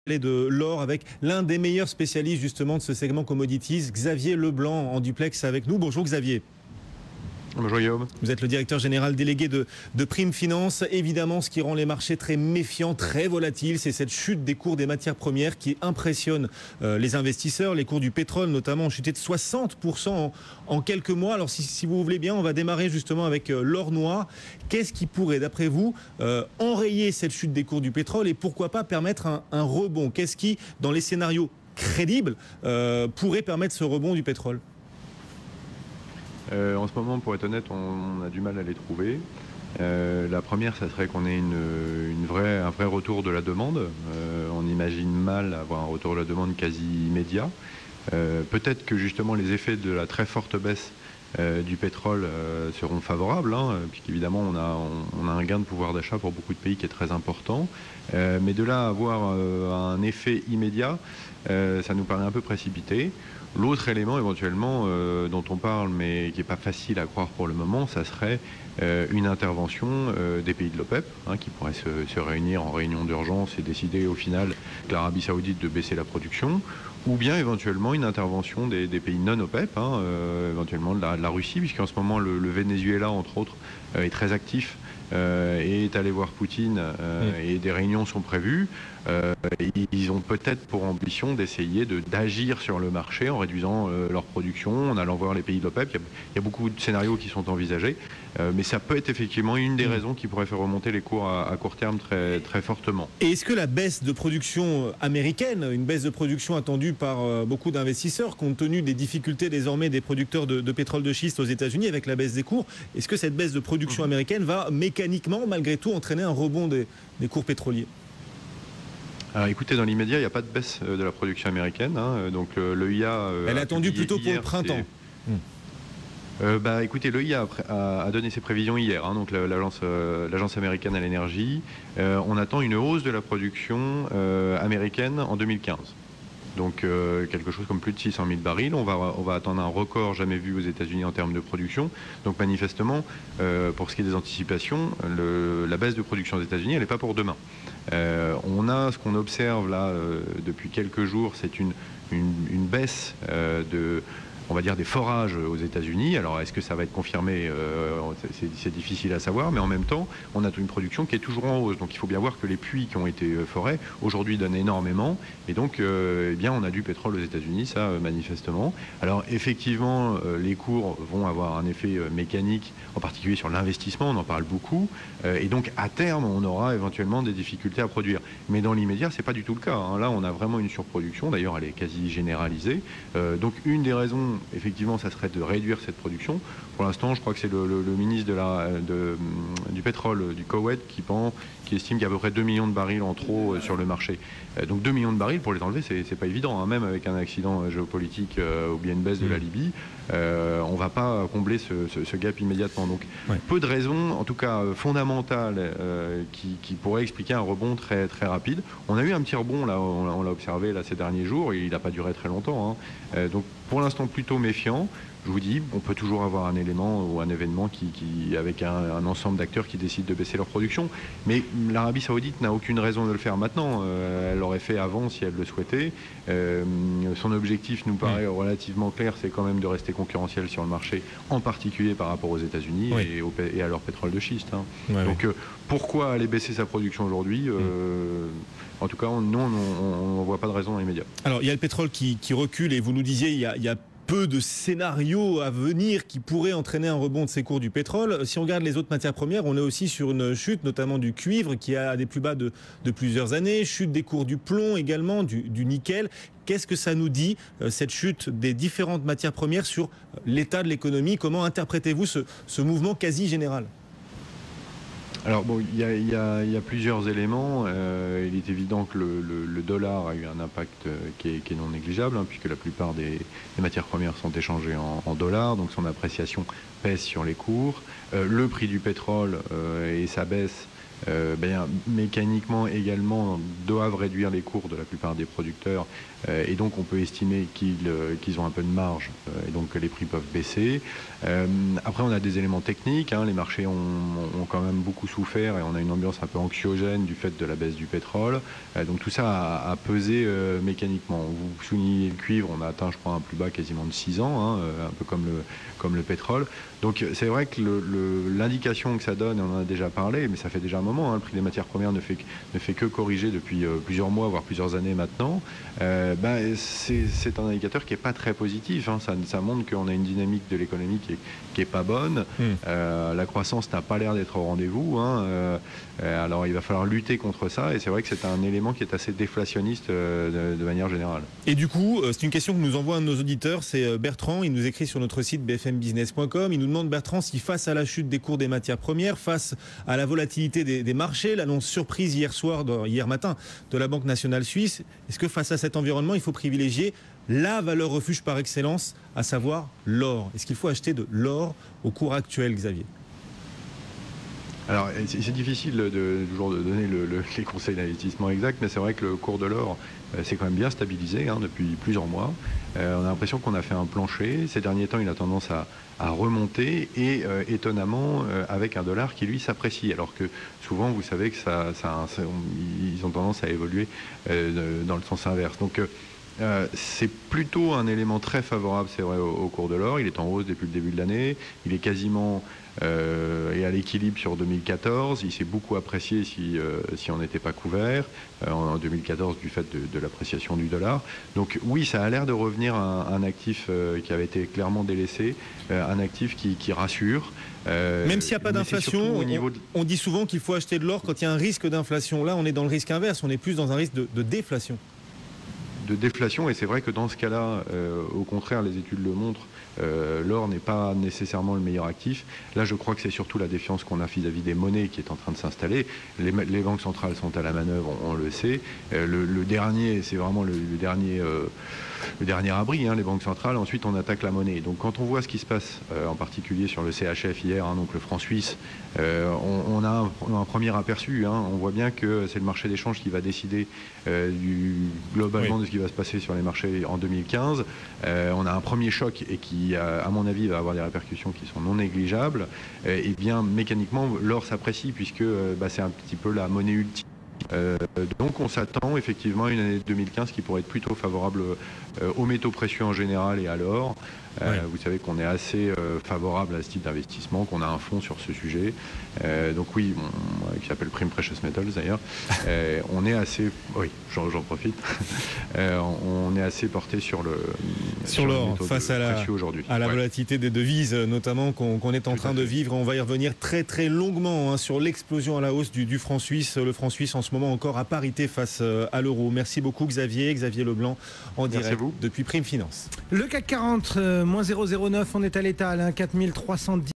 De l'or avec l'un des meilleurs spécialistes justement de ce segment commodities, Xavier Leblanc en duplex avec nous. Bonjour Xavier. Bonjour Guillaume. Vous êtes le directeur général délégué de Prime Finance. Évidemment, ce qui rend les marchés très méfiants, très volatiles, c'est cette chute des cours des matières premières qui impressionne les investisseurs. Les cours du pétrole notamment ont chuté de 60% en quelques mois. Alors si vous voulez bien, on va démarrer justement avec l'or noir. Qu'est-ce qui pourrait, d'après vous, enrayer cette chute des cours du pétrole et pourquoi pas permettre un rebond? Qu'est-ce qui, dans les scénarios crédibles, pourrait permettre ce rebond du pétrole? En ce moment, pour être honnête, on a du mal à les trouver. La première, ça serait qu'on ait un vrai retour de la demande. On imagine mal avoir un retour de la demande quasi immédiat. Peut-être que justement les effets de la très forte baisse du pétrole seront favorables, puisqu'évidemment on a un gain de pouvoir d'achat pour beaucoup de pays qui est très important. Mais de là à avoir un effet immédiat, ça nous paraît un peu précipité. L'autre élément éventuellement dont on parle, mais qui n'est pas facile à croire pour le moment, ça serait une intervention des pays de l'OPEP, qui pourraient se réunir en réunion d'urgence et décider au final de l'Arabie Saoudite de baisser la production, ou bien éventuellement une intervention des pays non OPEP, éventuellement de la Russie, puisqu'en ce moment le Venezuela, entre autres, est très actif et est allé voir Poutine et des réunions sont prévues. Ils ont peut-être pour ambition d'essayer d'agir sur le marché en réduisant leur production, en allant voir les pays de l'OPEP. Il y a beaucoup de scénarios qui sont envisagés, mais ça peut être effectivement une des raisons qui pourrait faire remonter les cours à court terme très, très fortement. Et est-ce que la baisse de production américaine, une baisse de production attendue par beaucoup d'investisseurs, compte tenu des difficultés désormais des producteurs de pétrole de schiste aux États-Unis avec la baisse des cours, est-ce que cette baisse de production américaine va mécaniquement, malgré tout, entraîner un rebond des cours pétroliers? Alors écoutez, dans l'immédiat, il n'y a pas de baisse de la production américaine. Donc l'EIA... Elle est attendue plutôt pour le printemps. Écoutez, l'EIA a donné ses prévisions hier, donc l'agence américaine à l'énergie. On attend une hausse de la production américaine en 2015. Donc quelque chose comme plus de 600 000 barils. On va attendre un record jamais vu aux États-Unis en termes de production. Donc manifestement, pour ce qui est des anticipations, la baisse de production aux États-Unis, elle n'est pas pour demain. On a ce qu'on observe là depuis quelques jours, c'est une baisse on va dire des forages aux États-Unis. Alors est-ce que ça va être confirmé? C'est difficile à savoir, mais en même temps, on a une production qui est toujours en hausse. Donc il faut bien voir que les puits qui ont été forés aujourd'hui donnent énormément, et donc on a du pétrole aux États-Unis, ça manifestement. Alors effectivement, les cours vont avoir un effet mécanique, en particulier sur l'investissement, on en parle beaucoup, et donc à terme, on aura éventuellement des difficultés à produire. Mais dans l'immédiat, c'est pas du tout le cas. Là, on a vraiment une surproduction. D'ailleurs, elle est quasi généralisée. Donc une des raisons, effectivement, ça serait de réduire cette production. Pour l'instant, je crois que c'est le ministre du pétrole du Koweït qui estime qu'il y a à peu près 2 millions de barils en trop sur le marché. Donc 2 millions de barils, pour les enlever, c'est pas évident, même avec un accident géopolitique ou bien une baisse de la Libye, on va pas combler ce gap immédiatement. Donc peu de raisons, en tout cas fondamentales, qui pourraient expliquer un rebond très, très rapide. On a eu un petit rebond, là, on l'a observé là, ces derniers jours, et il n'a pas duré très longtemps. Donc pour l'instant plutôt méfiant. Je vous dis, on peut toujours avoir un élément ou un événement avec un ensemble d'acteurs qui décident de baisser leur production. Mais l'Arabie Saoudite n'a aucune raison de le faire maintenant. Elle l'aurait fait avant si elle le souhaitait. Son objectif nous paraît relativement clair, c'est quand même de rester concurrentiel sur le marché, en particulier par rapport aux États-Unis et à leur pétrole de schiste. Donc pourquoi aller baisser sa production aujourd'hui? En tout cas, nous, on ne voit pas de raison immédiate. Alors, il y a le pétrole qui recule, et vous nous disiez, il y a peu de scénarios à venir qui pourraient entraîner un rebond de ces cours du pétrole. Si on regarde les autres matières premières, on est aussi sur une chute, notamment du cuivre, qui a des plus bas de plusieurs années, chute des cours du plomb également, du nickel. Qu'est-ce que ça nous dit, cette chute des différentes matières premières, sur l'état de l'économie? Comment interprétez-vous ce mouvement quasi général? Alors bon, il y a plusieurs éléments. Il est évident que le dollar a eu un impact qui est non négligeable, puisque la plupart des matières premières sont échangées en dollars, donc son appréciation pèse sur les cours. Le prix du pétrole et sa baisse mécaniquement également doivent réduire les cours de la plupart des producteurs, et donc on peut estimer qu'ils ont un peu de marge, et donc que les prix peuvent baisser. Après, on a des éléments techniques, hein. Les marchés ont quand même beaucoup souffert et on a une ambiance un peu anxiogène du fait de la baisse du pétrole. Donc tout ça a pesé mécaniquement. Vous soulignez le cuivre, on a atteint, je crois, un plus bas quasiment de 6 ans, hein, un peu comme le pétrole. Donc c'est vrai que l'indication que ça donne, et on en a déjà parlé, mais ça fait déjà un moment, hein, le prix des matières premières ne fait que corriger depuis plusieurs mois, voire plusieurs années maintenant. C'est un indicateur qui n'est pas très positif, hein. Ça montre qu'on a une dynamique de l'économie qui est pas bonne. La croissance n'a pas l'air d'être au rendez-vous, hein. Alors il va falloir lutter contre ça, et c'est vrai que c'est un élément qui est assez déflationniste de manière générale. Et du coup, c'est une question que nous envoie un de nos auditeurs, c'est Bertrand. Il nous écrit sur notre site bfmbusiness.com. Il nous demande, Bertrand, si face à la chute des cours des matières premières, face à la volatilité des marchés, l'annonce surprise hier matin de la Banque nationale suisse, est-ce que face à cet environnement, il faut privilégier la valeur refuge par excellence, à savoir l'or? Est-ce qu'il faut acheter de l'or au cours actuel, Xavier? Alors, c'est difficile toujours de donner les conseils d'investissement exacts, mais c'est vrai que le cours de l'or s'est quand même bien stabilisé, hein, depuis plusieurs mois. On a l'impression qu'on a fait un plancher. Ces derniers temps, il a tendance à remonter, et étonnamment avec un dollar qui, lui, s'apprécie. Alors que souvent, vous savez que ils ont tendance à évoluer dans le sens inverse. Donc, c'est plutôt un élément très favorable, c'est vrai, au cours de l'or. Il est en hausse depuis le début de l'année. Il est quasiment et à l'équilibre sur 2014. Il s'est beaucoup apprécié si on n'était pas couvert en 2014 du fait de l'appréciation du dollar. Donc oui, ça a l'air de revenir à un actif qui avait été clairement délaissé, un actif qui rassure. Même s'il n'y a pas d'inflation, on dit souvent qu'il faut acheter de l'or quand il y a un risque d'inflation. Là, on est dans le risque inverse, on est plus dans un risque de déflation. De déflation, et c'est vrai que dans ce cas-là, au contraire, les études le montrent, l'or n'est pas nécessairement le meilleur actif. Là, je crois que c'est surtout la défiance qu'on a vis-à-vis des monnaies qui est en train de s'installer. Les banques centrales sont à la manœuvre, on le sait. Le dernier, c'est vraiment le dernier abri, hein, les banques centrales. Ensuite, on attaque la monnaie. Donc, quand on voit ce qui se passe, en particulier sur le CHF hier, hein, donc le franc suisse, on a un premier aperçu, hein. On voit bien que c'est le marché d'échange qui va décider globalement de ce qui va se passer sur les marchés en 2015. On a un premier choc, et qui, à mon avis, va avoir des répercussions qui sont non négligeables. Et bien, mécaniquement, l'or s'apprécie, puisque c'est un petit peu la monnaie ultime. Donc on s'attend effectivement à une année 2015 qui pourrait être plutôt favorable aux métaux précieux en général et à l'or. Vous savez qu'on est assez favorable à ce type d'investissement, qu'on a un fonds sur ce sujet. Donc oui, qui s'appelle Prime Precious Metals d'ailleurs. On est assez, oui, j'en profite. On est assez porté sur l'or face à la volatilité des devises, notamment qu'on est en train de vivre. On va y revenir très très longuement, hein, sur l'explosion à la hausse du franc suisse. Le franc suisse en ce moment encore à parité face à l'euro. Merci beaucoup Xavier Leblanc en direct depuis Prime Finance. Le CAC 40, moins 0,09, on est à l'étal, hein, 4310.